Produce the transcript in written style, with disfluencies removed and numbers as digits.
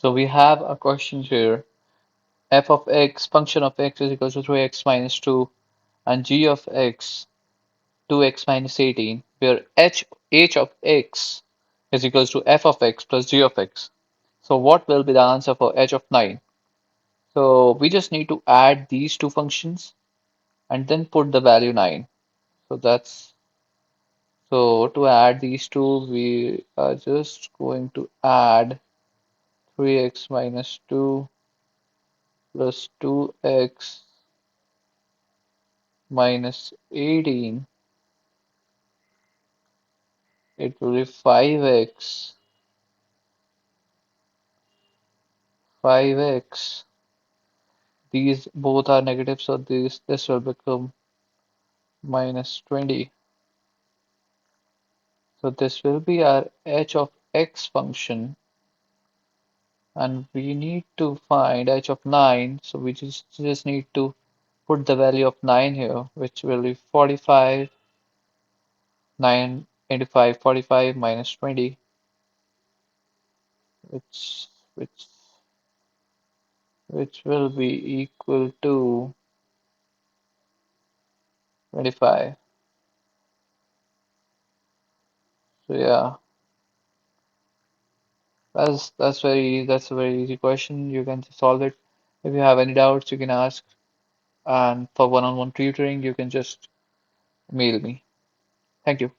So we have a question here. F of x, function of x is equal to 3x minus 2 and g of x 2x minus 18, where h of x is equals to f of x plus g of x. So what will be the answer for h of 9? So we just need to add these two functions and then put the value 9. So that's so to add these two, we are just going to add 3x minus 2 plus 2x minus 18. It will be 5x. These both are negative, so this will become minus 20. So this will be our h of x function, and we need to find h of 9. So we just need to put the value of 9 here, which will be 45. 9 into 5, 45 minus 20, which which which will be equal to 25. So yeah, that's a very easy question. You can solve it. If you have any doubts, you can ask. And for one-on-one tutoring, you can just mail me. Thank you.